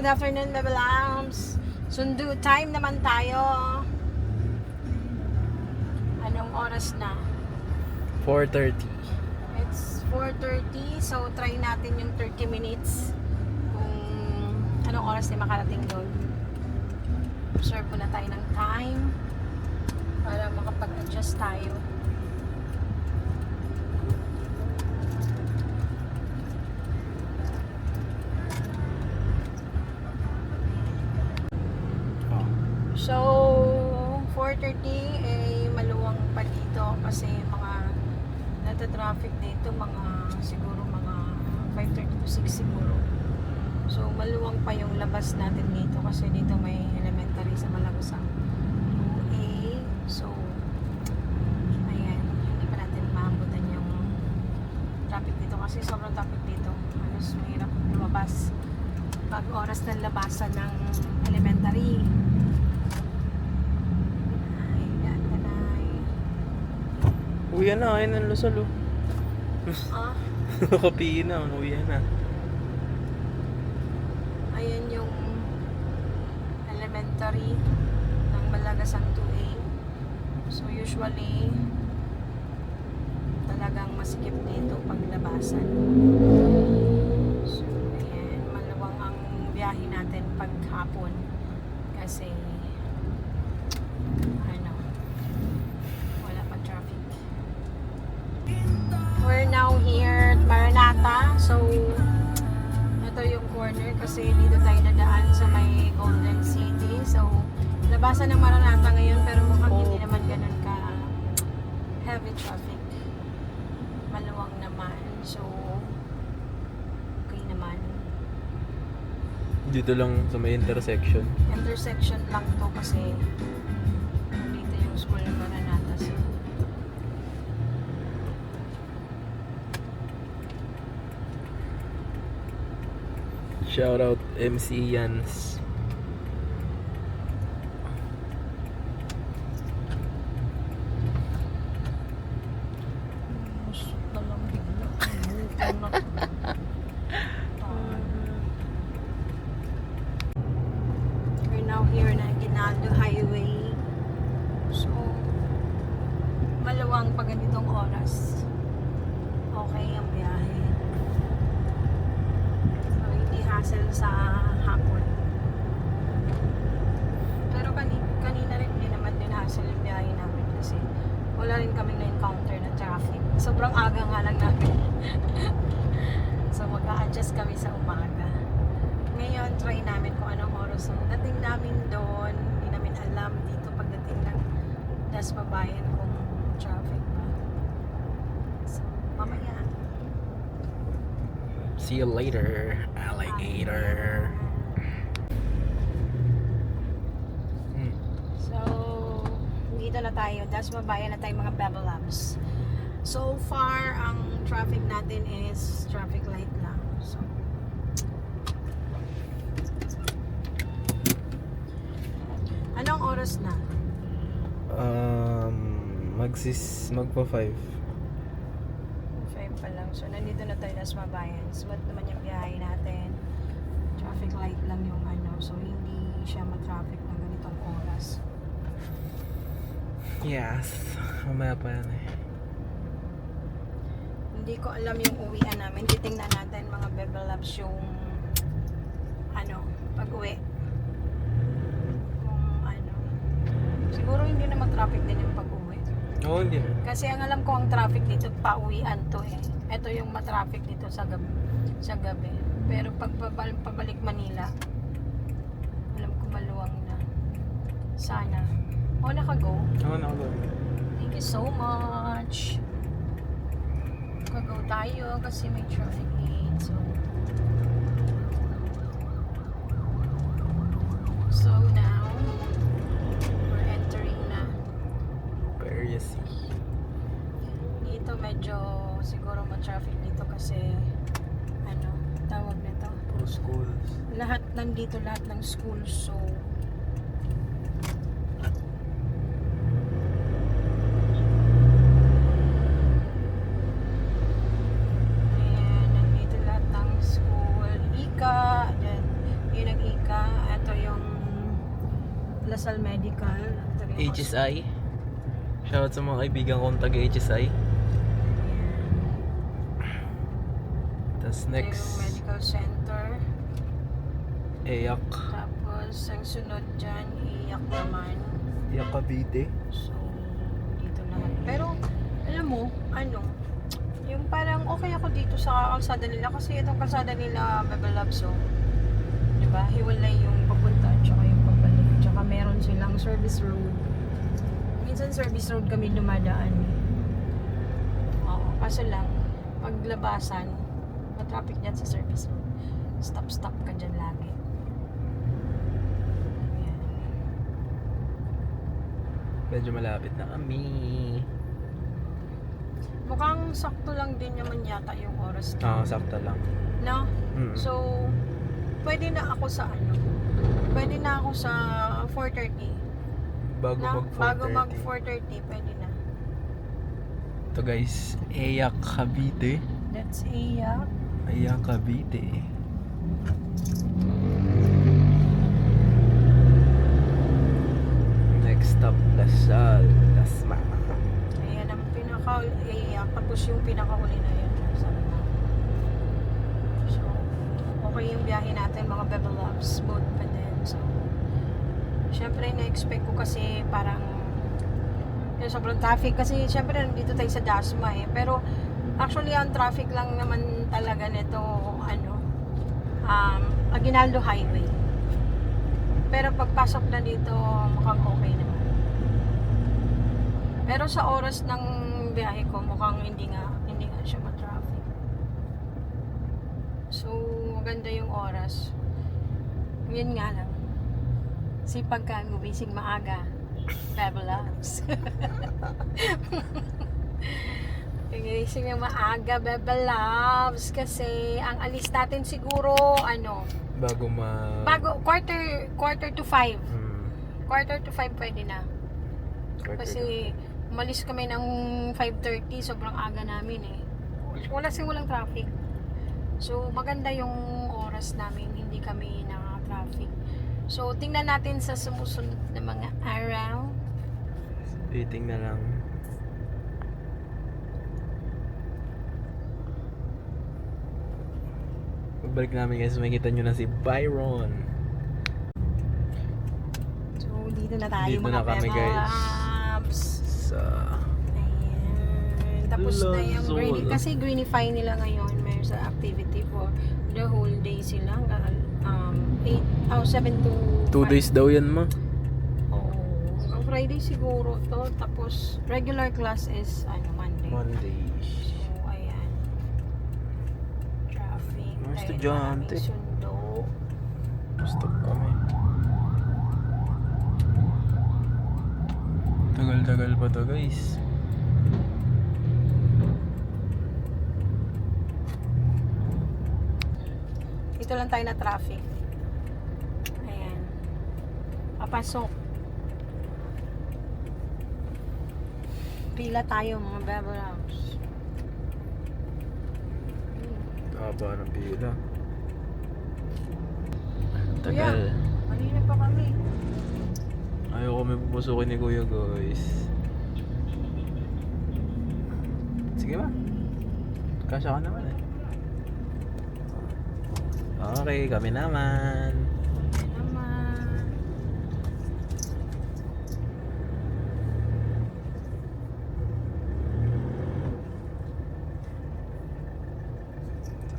Good afternoon, Bebe Lambs. Sundo time naman tayo. Anong oras na? 4:30. It's 4:30, so try natin yung 30 minutes kung anong oras na makarating doon. Observe muna tayo ng time para makapag-adjust tayo. So, 4:30 eh maluwang pa dito kasi mga nata-traffic dito siguro mga 5:30 to 6 siguro. So, maluwang pa yung labas natin dito kasi dito may elementary sa Malagusang 2A. So, ayan, hindi pa natin maabutan yung traffic dito kasi sobrang traffic dito. Halos mahirap lumabas pag oras ng labasan ng elementary. Uwi na, ayun ang Lasal, oh. Ah, Nakapiin na, uwi na. ayan yung elementary ng Malagasang 2A. So usually talagang masikip dito paglabasan. So ayan, maluwang ang biyahe natin pag hapon kasi wala pa traffic. We're now here at Maranata. So ito yung corner kasi dito tayo nadaan sa may Golden City. So labasan ng Maranata ngayon pero mukhang hindi naman ganun ka heavy traffic. Maluwang naman. So okay naman. Dito lang sa may intersection. Intersection lang to kasi dito yung school ng Maranata. So Shout out MC Yans. we're now here na Aguinaldo Highway. So maluwang pag ganitong oras. Okay ang biyahe. So hindi hassle sa hapon. Pero kanina rin hindi naman din hassle yung biyahe namin kasi wala rin kaming na-encounter na traffic. Sobrang aga nga lang natin. So mag-a-adjust kami sa umaga. Ngayon, try namin kung anong oras ang dating namin doon. Hindi namin alam dito pagdating ng Dasmabayan kung traffic pa. So, mamaya. See you later, alligator. So, dito na tayo. Dasmabayan na tayo mga Bebe Lambs. So far, ang traffic natin is traffic light lang. So, anong oras na? Magpa 5. 5 pa lang. So, nandito na tayo Dasmabayan. Smooth naman yung biyahe natin. Traffic light lang yung so hindi siya ma-traffic ng ganitong oras. Yes, mamaya pa yan eh. Hindi ko alam yung uwian namin. Titingnan natin mga Bebe Labs yung pag-uwi. Siguro hindi na mag-traffic din yung pag-uwi. Oo, hindi na. Kasi ang alam ko ang traffic dito, pauwian to eh. Ito yung matraffic dito sa gabi. Pero pag pabalik Manila, alam ko maluwang na. Sana. Naka-go. Oo, nakago. Thank you so much. Naka-go tayo kasi may traffic din. So now, we're entering na. Percy. Dito medyo siguro ma-traffic dito kasi tawag nito. Puro schools. Lahat ng school. So ayan, nandito lahat ng school. Ika, then yun nag HSI. Shoutout sa mga kaibigan kong taga HSI. Tapos Ito yung next, medical center. Eyak. Tapos, ang sunod dyan, iyak naman. Eyak Cavite. So, dito lahat. Pero, alam mo, yung parang okay ako dito sa kalsada nila kasi itong kalsada nila, Bebelabso. Diba? Hiwalay yung papunta at saka yung pabalik. Tsaka meron silang service road. Minsan service road kami dumadaan. Oo, kaso lang, paglabasan, matraffic dyan sa service road. Stop ka dyan lagi. Ayan. Medyo malapit na kami. Mukhang sakto lang din naman yata yung oras. Sakto lang. No? Mm. So, pwede na ako sa Pwede na ako sa 4:30. Bago Na? mag 4:30. Bago mag 4:30, pwede na. Ito guys, Eyak Cavite. That's Iya. Eyak Cavite. Next stop, Lasal. Lasma. Ayan ang pinaka-Iya. Tapos yung pinakahuli na yun. So, okay yung biyahe natin mga Bebel Loves. Boat pa din. So, syempre na-expect ko kasi parang yung sobrang traffic kasi syempre nandito tayo sa Dasma eh. Pero actually ang traffic lang naman talaga nito Aguinaldo Highway. Pero pagpasok na dito mukhang okay naman. Pero sa oras ng biyahe ko mukhang hindi nga siya ma-traffic. So maganda yung oras. Yun nga lang. Sipag ka gumising maaga. Bebel Loves. Gising na maaga, Bebel Loves. Kasi ang alis natin siguro, bago quarter to 5. Quarter to 5 pwede na. Kasi umalis kami ng 5:30, sobrang aga namin eh. Walang traffic. So maganda yung oras namin, hindi kami naka-traffic. So, tingnan natin sa sumusunod na mga araw. Waiting na lang. Pagbalik namin guys, makikita nyo na si Byron. So, dito na tayo Dito mga na kami, Bebel guys. Loves. Sa Ayan. Tapos na yung Lazul. kasi Greenify nila ngayon. May sa activity for the whole day sila. 7 to 2 days daw yan ma. Oh, hanggang Friday siguro to. Tapos regular class is Monday. Monday. So, ayan. Traffic. Mga dahil estudyante. maraming sundo. Stop kami. Tagal-tagal pa to guys. Dito lang tayo na traffic. Ayan. Papasok. Pila tayo mga Bebel Loves. Haba ng pila. Kuya, Tagal. kanina pa kami. Ayoko may pupusukin ni Kuya guys. Sige ba? Kasya ka naman eh. Okay, kami naman. Okay naman.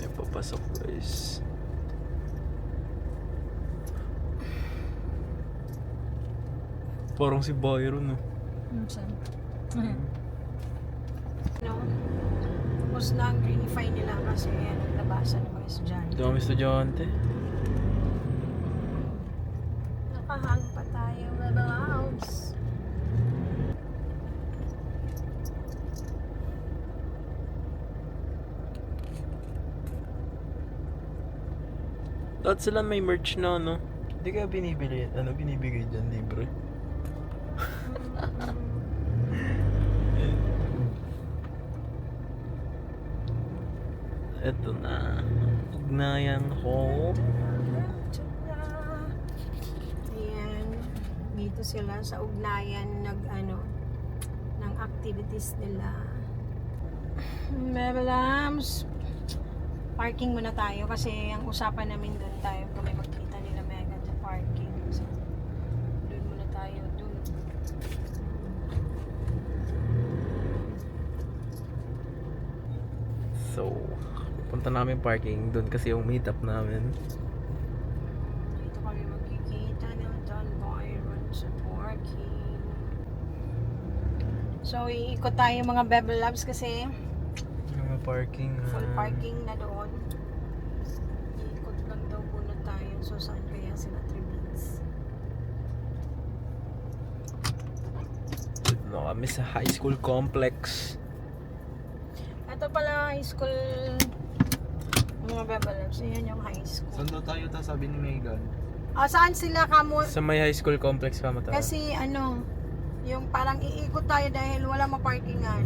May papasok guys. Parang si Byron no. Saan? No? Tapos na ang Greenify nila kasi labasan ng mga estudyante. Dami estudyante. Nakahang pa tayo, Bebel Loves. Lahat sila may merch na no. Hindi kaya binibili, binibigay dyan libre. Eto na. Ugnayan ko. Ayan. dito sila sa ugnayan ng activities nila. Bebelams, parking muna tayo kasi ang usapan namin doon tayo kung may magkita nila Megan sa parking. So, doon muna tayo, doon. So, punta namin parking. Doon kasi yung meet up namin. Dito kami magkikita ng Don Byron sa parking. So, iikot tayo mga Bebel Labs kasi Yung parking. full parking na doon. Iikot lang daw muna tayo. So, saan kaya sila 3 minutes? Dito na kami sa high school complex. Ito pala high school mga Bebel Labs. Ayan yung high school. Saan daw tayo sabi ni Megan? Saan sila kamo? Sa may high school complex pa mata. Kasi yung parang iikot tayo dahil wala maparkingan.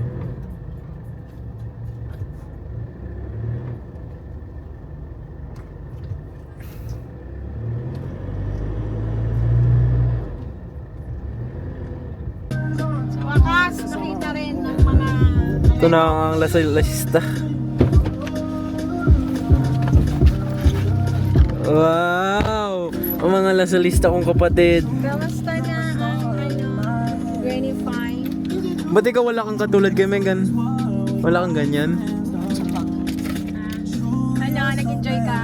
Sa wakas, nakita rin ng mga Ito na ang lasista. Wow! Ang mga lasalista kong kapatid. Kamusta na ang Granny Fine? Ba't ikaw wala kang katulad kay Megan? Wala kang ganyan? Nag-enjoy ka?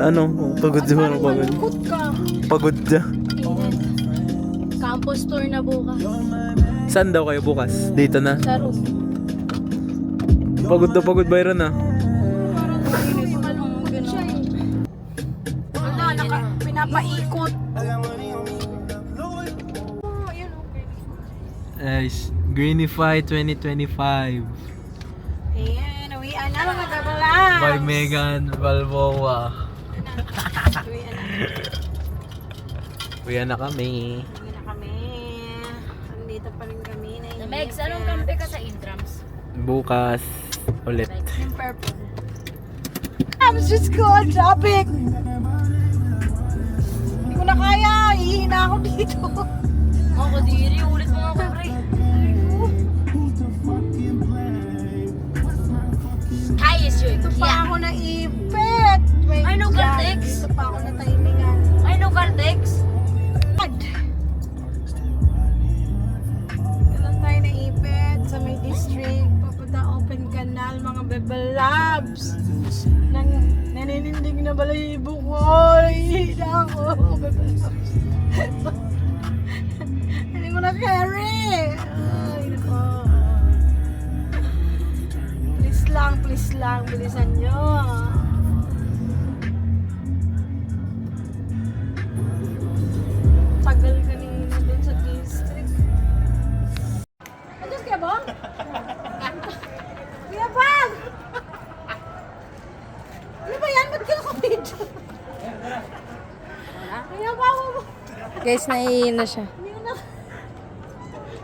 Ano? Pagod siya. Parang Pagod. malungkot ka. Pagod siya. Campus tour na bukas. Saan daw kayo bukas? Dito na. Sa room. Pagod na pagod Byron ah. Malungkot siya eh. Pinapaikot. Oh, yun okay. Greenify 2025 Ayan, uwian na mga kabalas. by Megan Balboa. Uwian na. Uyan na kami. Uwi na kami. Andito pa rin kami na Megs, anong kampi ka sa intrams? Bukas ulit. yung purple. I'm just going shopping. Hindi ko na kaya. Ihina ako dito. Ako, diri. Ulit mo ako, pre. Ayos yun. Ito pa ako naipit. Wait, Ay, no, God. Caltex. Ito pa ako na timingan. Ay, no, Caltex. Ito lang tayo naipit sa may district. Papunta Open Canal, mga Bebel Labs. Naninindig na balahibo ko. Ihina ako. Bebel Labs. Hindi ko na carry. Ay, nako. Please lang, bilisan nyo. Tagal kanina dun sa district. Andiyan kaya ba? Kuya Bang! Ano ba yan? Ba't ka nakapidyo? Kuya Bang! Guys, naiinom na siya. Hindi ko na...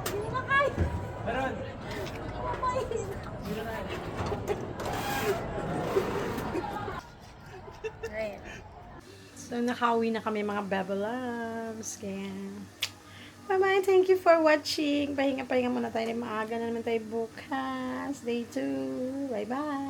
Hindi ko na kaya. So, nakauwi na kami mga Bebel Loves. Kaya, bye-bye. Thank you for watching. Pahinga muna tayo. Maaga na naman tayo bukas. Day 2. Bye-bye.